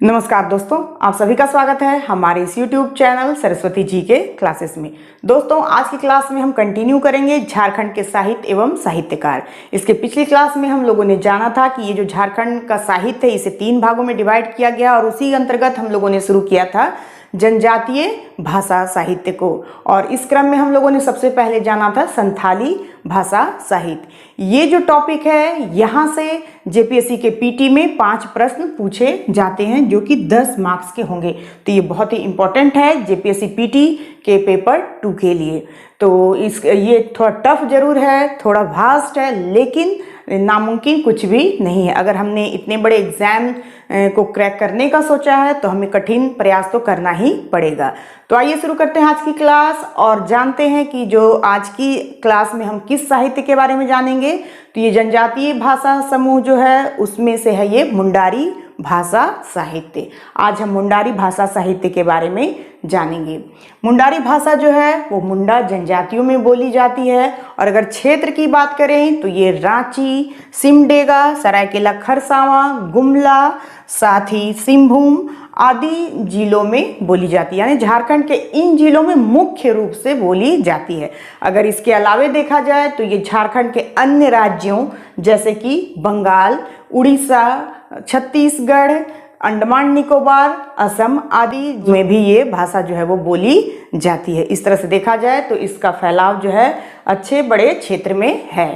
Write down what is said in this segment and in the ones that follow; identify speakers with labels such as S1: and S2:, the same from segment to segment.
S1: नमस्कार दोस्तों, आप सभी का स्वागत है हमारे इस YouTube चैनल सरस्वती जी के क्लासेस में। दोस्तों, आज की क्लास में हम कंटिन्यू करेंगे झारखंड के साहित्य एवं साहित्यकार। इसके पिछली क्लास में हम लोगों ने जाना था कि ये जो झारखंड का साहित्य है इसे 3 भागों में डिवाइड किया गया और उसी अंतर्गत हम लोगों ने शुरू किया था जनजातीय भाषा साहित्य को। और इस क्रम में हम लोगों ने सबसे पहले जाना था संथाली भाषा साहित्य। ये जो टॉपिक है यहाँ से जेपीएससी के पीटी में 5 प्रश्न पूछे जाते हैं जो कि 10 मार्क्स के होंगे। तो ये बहुत ही इंपॉर्टेंट है जेपीएससी पीटी के पेपर 2 के लिए। तो ये थोड़ा टफ जरूर है, थोड़ा वास्ट है, लेकिन नामुमकिन कुछ भी नहीं है। अगर हमने इतने बड़े एग्जाम को क्रैक करने का सोचा है तो हमें कठिन प्रयास तो करना ही पड़ेगा। तो आइए शुरू करते हैं आज की क्लास और जानते हैं कि जो आज की क्लास में हम किस साहित्य के बारे में जानेंगे। तो ये जनजातीय भाषा समूह जो है उसमें से है ये मुंडारी भाषा साहित्य। आज हम मुंडारी भाषा साहित्य के बारे में जानेंगे। मुंडारी भाषा जो है वो मुंडा जनजातियों में बोली जाती है और अगर क्षेत्र की बात करें तो ये रांची, सिमडेगा, सरायकेला खरसावां, गुमला, साथ ही सिंहभूम आदि जिलों में बोली जाती है। यानी झारखंड के इन जिलों में मुख्य रूप से बोली जाती है। अगर इसके अलावे देखा जाए तो ये झारखंड के अन्य राज्यों जैसे कि बंगाल, उड़ीसा, छत्तीसगढ़, अंडमान निकोबार, असम आदि में भी ये भाषा जो है वो बोली जाती है। इस तरह से देखा जाए तो इसका फैलाव जो है अच्छे बड़े क्षेत्र में है।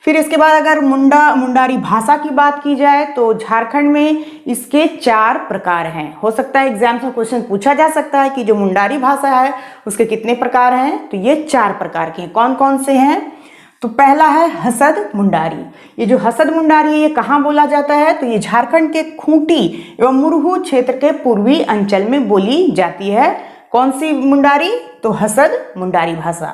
S1: फिर इसके बाद अगर मुंडारी भाषा की बात की जाए तो झारखंड में इसके 4 प्रकार हैं। हो सकता है एग्जाम्स में क्वेश्चन पूछा जा सकता है कि जो मुंडारी भाषा है उसके कितने प्रकार हैं। तो ये 4 प्रकार के हैं। कौन कौन से हैं? तो पहला है हसद मुंडारी। ये जो हसद मुंडारी है ये कहाँ बोला जाता है? तो ये झारखंड के खूंटी एवं मुरहू क्षेत्र के पूर्वी अंचल में बोली जाती है। कौन सी मुंडारी? तो हसद मुंडारी भाषा।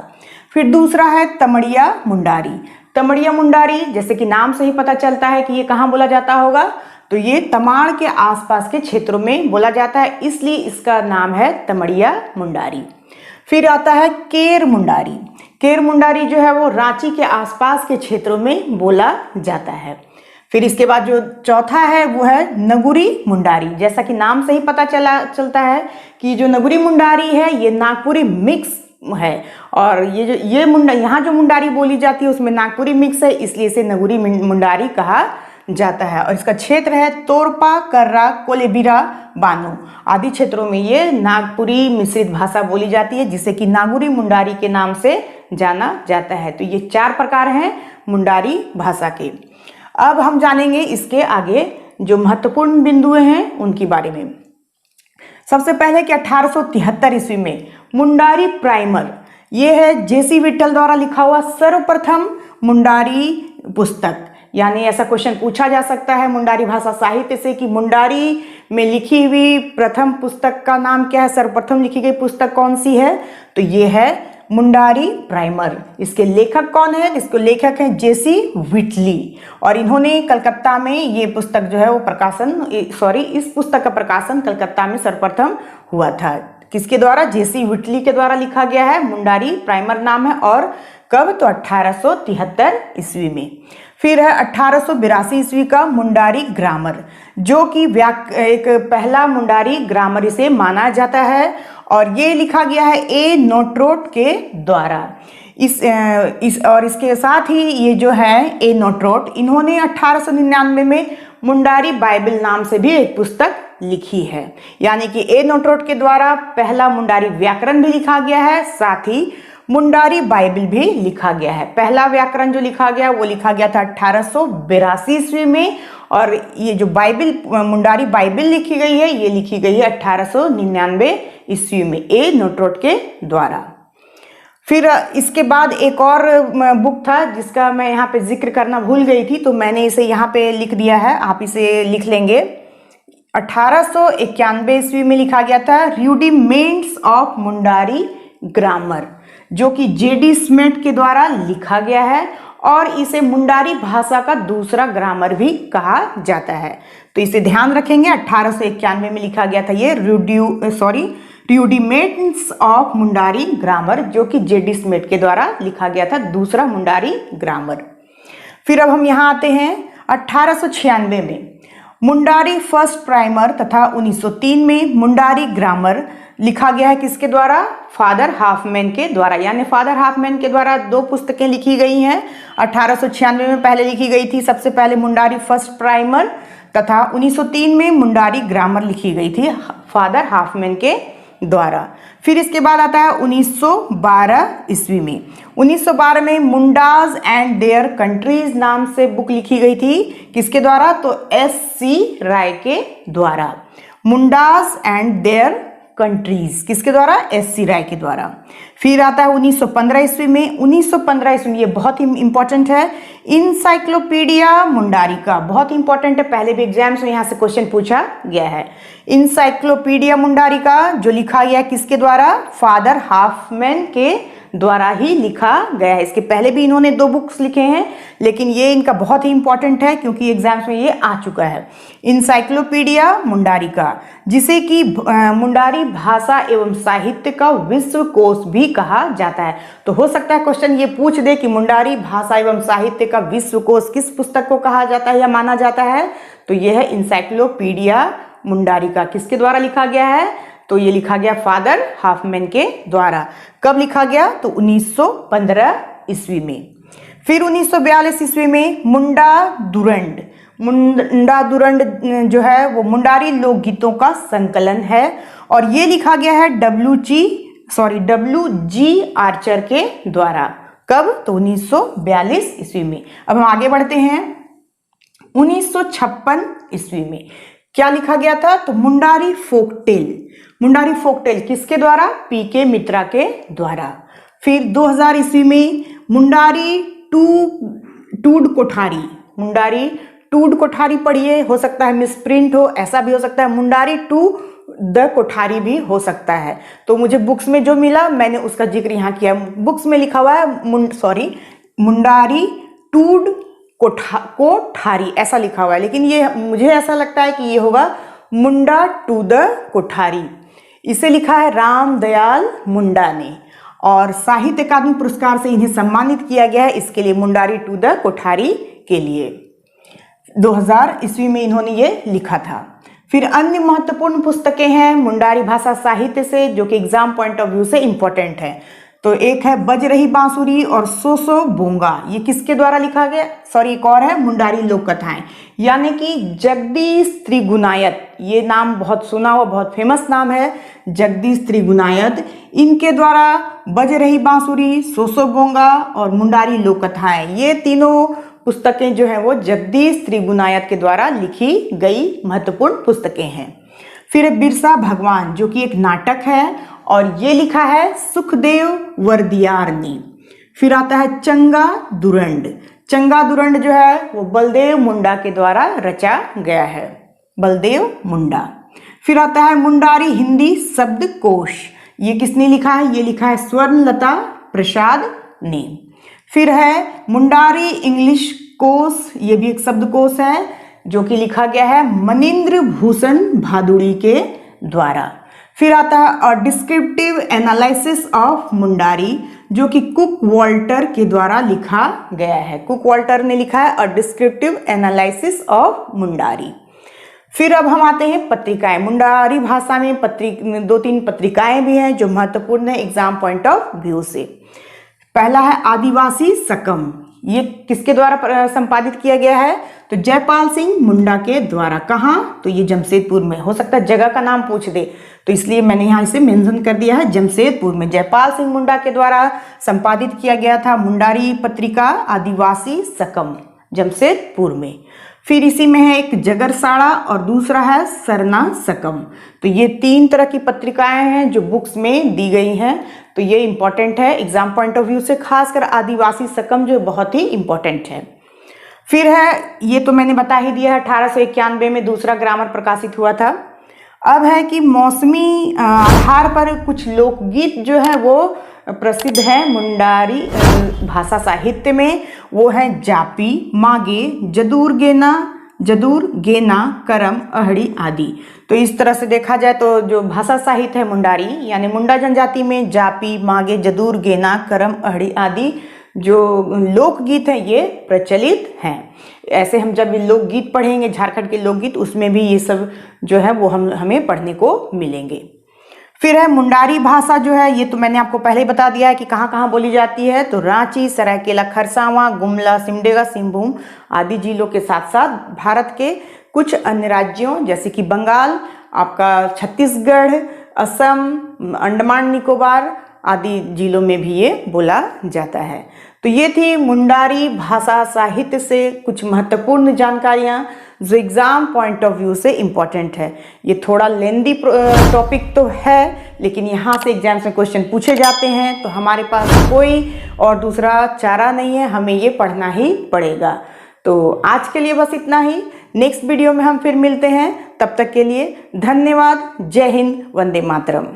S1: फिर दूसरा है तमड़िया मुंडारी। तमड़िया मुंडारी जैसे कि नाम से ही पता चलता है कि ये कहाँ बोला जाता होगा, तो ये तमाड़ के आसपास के क्षेत्रों में बोला जाता है, इसलिए इसका नाम है तमड़िया मुंडारी। फिर आता है केर मुंडारी। केर मुंडारी जो है वो रांची के आसपास के क्षेत्रों में बोला जाता है। फिर इसके बाद जो चौथा है वो है नगुरी मुंडारी। जैसा कि नाम से ही पता चलता है कि जो नगुरी मुंडारी है ये नागपुरी मिक्स है और ये यहाँ जो मुंडारी बोली जाती है उसमें नागपुरी मिक्स है, इसलिए इसे नगुरी मुंडारी कहा जाता है। और इसका क्षेत्र है तोरपा, कर्रा, कोलेबिरा, बानो आदि क्षेत्रों में ये नागपुरी मिश्रित भाषा बोली जाती है जिसे कि नागुरी मुंडारी के नाम से जाना जाता है। तो ये 4 प्रकार हैं मुंडारी भाषा के। अब हम जानेंगे इसके आगे जो महत्वपूर्ण बिंदुएं हैं उनके बारे में। सबसे पहले कि 1873 ईस्वी में मुंडारी प्राइमर, ये है जेसी विट्ठल द्वारा लिखा हुआ सर्वप्रथम मुंडारी पुस्तक। यानी ऐसा क्वेश्चन पूछा जा सकता है मुंडारी भाषा साहित्य से कि मुंडारी में लिखी हुई प्रथम पुस्तक का नाम क्या है, सर्वप्रथम लिखी गई पुस्तक कौन सी है? तो ये है मुंडारी प्राइमर। इसके लेखक कौन है? इसके लेखक हैं जेसी विटली और इन्होंने कलकत्ता में ये पुस्तक जो है वो इस पुस्तक का प्रकाशन कलकत्ता में सर्वप्रथम हुआ था। किसके द्वारा? जेसी विटली के द्वारा लिखा गया है। मुंडारी प्राइमर नाम है और कब? तो 1873 ईस्वी में। फिर है 1882 ईस्वी का मुंडारी ग्रामर, जो कि एक पहला मुंडारी ग्रामर इसे माना जाता है और ये लिखा गया है ए नोट्रोट के द्वारा। और इसके साथ ही ये जो है ए नोट्रोट, इन्होंने 1899 में मुंडारी बाइबल नाम से भी एक पुस्तक लिखी है। यानी कि ए नोट्रोट के द्वारा पहला मुंडारी व्याकरण भी लिखा गया है, साथ ही मुंडारी बाइबल भी लिखा गया है। पहला व्याकरण जो लिखा गया वो लिखा गया था 1882 ईस्वी में और ये जो मुंडारी बाइबल लिखी गई है ये लिखी गई है 1899 ईस्वी में ए नोट्रोट के द्वारा। फिर इसके बाद एक और बुक था जिसका मैं यहाँ पे जिक्र करना भूल गई थी, तो मैंने इसे यहाँ पे लिख दिया है, आप इसे लिख लेंगे। 1891 ईस्वी में लिखा गया था रूडिमेंट्स ऑफ मुंडारी ग्रामर, जो कि जेडी स्मिथ के द्वारा लिखा गया है और इसे मुंडारी भाषा का दूसरा ग्रामर भी कहा जाता है। तो इसे ध्यान रखेंगे। 1891 में लिखा गया था ये रूडिमेंट्स ऑफ मुंडारी ग्रामर, जो कि जेडी स्मिथ के द्वारा लिखा गया था दूसरा मुंडारी ग्रामर। फिर अब हम यहाँ आते हैं 1896 में मुंडारी फर्स्ट प्राइमर तथा 1903 में मुंडारी ग्रामर लिखा गया है किसके द्वारा? फादर हाफमैन के द्वारा। यानी फादर हाफमैन के द्वारा 2 पुस्तकें लिखी गई हैं। 1896 में पहले लिखी गई थी सबसे पहले मुंडारी फर्स्ट प्राइमर, तथा 1903 में मुंडारी ग्रामर लिखी गई थी फादर हाफमैन के द्वारा। फिर इसके बाद आता है 1912 ईस्वी में। 1912 में मुंडाज एंड देयर कंट्रीज नाम से बुक लिखी गई थी किसके द्वारा? तो S.C. राय के द्वारा। मुंडाज एंड देयर कंट्रीज किसके द्वारा? S.C. राय के द्वारा। फिर आता है 1915 ईस्वी में। 1915 ईस्वी में ये बहुत ही इंपॉर्टेंट है, इंसाइक्लोपीडिया मुंडारी का, बहुत इंपॉर्टेंट है, पहले भी एग्जाम्स में यहाँ से क्वेश्चन पूछा गया है। इंसाइक्लोपीडिया मुंडारी का जो लिखा गया किसके द्वारा? फादर हाफमैन के द्वारा ही लिखा गया है। इसके पहले भी इन्होंने 2 बुक्स लिखे हैं, लेकिन ये इनका बहुत ही इंपॉर्टेंट है क्योंकि एग्जाम्स में ये आ चुका है। इंसाइक्लोपीडिया मुंडारी का, जिसे कि मुंडारी भाषा एवं साहित्य का विश्व कोश भी कहा जाता है। तो हो सकता है क्वेश्चन ये पूछ दे कि मुंडारी भाषा एवं साहित्य का विश्व कोश किस पुस्तक को कहा जाता है या माना जाता है? तो यह है इंसाइक्लोपीडिया मुंडारी का। किसके द्वारा लिखा गया है? तो ये लिखा गया फादर हाफमैन के द्वारा। कब लिखा गया? तो 1915 ईस्वी में। फिर 1942 ईस्वी में मुंडा दुरंड। मुंडा दुरंड जो है वो मुंडारी लोकगीतों का संकलन है और ये लिखा गया है W.G. आर्चर के द्वारा। कब? तो 1942 ईस्वी में। अब हम आगे बढ़ते हैं 1956 ईस्वी में। क्या लिखा गया था? तो मुंडारी फोकटेल। मुंडारी फोकटेल किसके द्वारा? P.K. मित्रा के द्वारा। फिर 2000 ईस्वी में मुंडारी टूड कोठारी। मुंडारी टूड कोठारी पढ़िए, हो सकता है मिसप्रिंट हो, ऐसा भी हो सकता है। मुंडारी टू द कोठारी भी हो सकता है। तो मुझे बुक्स में जो मिला मैंने उसका जिक्र यहाँ किया। बुक्स में लिखा हुआ है मुंडारी टूड कोठारी ऐसा लिखा हुआ है, लेकिन ये मुझे ऐसा लगता है कि ये होगा मुंडा टू द कोठारी। इसे लिखा है रामदयाल मुंडा ने और साहित्य अकादमी पुरस्कार से इन्हें सम्मानित किया गया है इसके लिए, मुंडारी टू द कोठारी के लिए। 2000 ईस्वी में इन्होंने ये लिखा था। फिर अन्य महत्वपूर्ण पुस्तकें हैं मुंडारी भाषा साहित्य से जो कि एग्जाम पॉइंट ऑफ व्यू से इंपॉर्टेंट है। तो एक है बज रही बांसुरी और सो सो बोंगा, ये किसके द्वारा लिखा गया? एक और है मुंडारी लोक कथाएं, यानी कि जगदीश त्रिगुणायत, ये नाम बहुत सुना हुआ बहुत फेमस नाम है जगदीश त्रिगुणायत। इनके द्वारा बज रही बांसुरी, सो सो बोंगा और मुंडारी लोक कथाएं, ये तीनों पुस्तकें जो हैं वो जगदीश त्रिगुणायत के द्वारा लिखी गई महत्वपूर्ण पुस्तकें हैं। फिर बिरसा भगवान जो कि एक नाटक है और ये लिखा है सुखदेव वर्दियार ने। फिर आता है चंगा दुरंड। चंगा दुरंड जो है वो बलदेव मुंडा के द्वारा रचा गया है, बलदेव मुंडा। फिर आता है मुंडारी हिंदी शब्दकोश, ये किसने लिखा है? ये लिखा है स्वर्णलता प्रसाद ने। फिर है मुंडारी इंग्लिश कोश, ये भी एक शब्दकोश है जो कि लिखा गया है मनिंद्र भूषण भादुड़ी के द्वारा। फिर आता है अ डिस्क्रिप्टिव एनालिसिस ऑफ मुंडारी जो कि कुक वॉल्टर के द्वारा लिखा गया है। कुक वॉल्टर ने लिखा है अ डिस्क्रिप्टिव एनालिसिस ऑफ मुंडारी। फिर अब हम आते हैं पत्रिकाएं। मुंडारी भाषा में 2-3 पत्रिकाएं भी हैं जो महत्वपूर्ण है एग्जाम पॉइंट ऑफ व्यू से। पहला है आदिवासी सकम, ये किसके द्वारा संपादित किया गया है? तो जयपाल सिंह मुंडा के द्वारा। कहाँ? तो ये जमशेदपुर में। हो सकता है जगह का नाम पूछ दे तो इसलिए मैंने यहाँ इसे मेंशन कर दिया है, जमशेदपुर में जयपाल सिंह मुंडा के द्वारा संपादित किया गया था मुंडारी पत्रिका आदिवासी सकम, जमशेदपुर में। फिर इसी में है एक जगरसाड़ा और दूसरा है सरना सकम। तो ये 3 तरह की पत्रिकाएं हैं जो बुक्स में दी गई हैं, तो ये इंपॉर्टेंट है एग्जाम पॉइंट ऑफ व्यू से, खासकर आदिवासी सकम जो बहुत ही इंपॉर्टेंट है। फिर है, ये तो मैंने बता ही दिया है, 1891 में दूसरा ग्रामर प्रकाशित हुआ था। अब है कि मौसमी आधार पर कुछ लोकगीत जो है वो प्रसिद्ध है मुंडारी भाषा साहित्य में, वो है जापी, मागे, जदूर गेना, करम, अहड़ी आदि। तो इस तरह से देखा जाए तो जो भाषा साहित्य है मुंडारी यानी मुंडा जनजाति में जापी, मागे, जदूर, गेना, करम, अहड़ी आदि जो लोकगीत हैं ये प्रचलित हैं। ऐसे हम जब लोकगीत पढ़ेंगे, झारखंड के लोकगीत, उसमें भी ये सब जो है वो हमें पढ़ने को मिलेंगे। फिर है मुंडारी भाषा जो है, ये तो मैंने आपको पहले ही बता दिया है कि कहाँ कहाँ बोली जाती है। तो रांची, सरायकेला खरसावां, गुमला, सिमडेगा, सिंहभूम आदि जिलों के साथ साथ भारत के कुछ अन्य राज्यों जैसे कि बंगाल, आपका छत्तीसगढ़, असम, अंडमान निकोबार आदि जिलों में भी ये बोला जाता है। तो ये थी मुंडारी भाषा साहित्य से कुछ महत्वपूर्ण जानकारियाँ जो एग्ज़ाम पॉइंट ऑफ व्यू से इम्पॉर्टेंट है। ये थोड़ा लेंदी टॉपिक तो है, लेकिन यहाँ से एग्जाम्स में क्वेश्चन पूछे जाते हैं, तो हमारे पास कोई और दूसरा चारा नहीं है, हमें ये पढ़ना ही पड़ेगा। तो आज के लिए बस इतना ही। नेक्स्ट वीडियो में हम फिर मिलते हैं, तब तक के लिए धन्यवाद। जय हिंद, वंदे मातरम।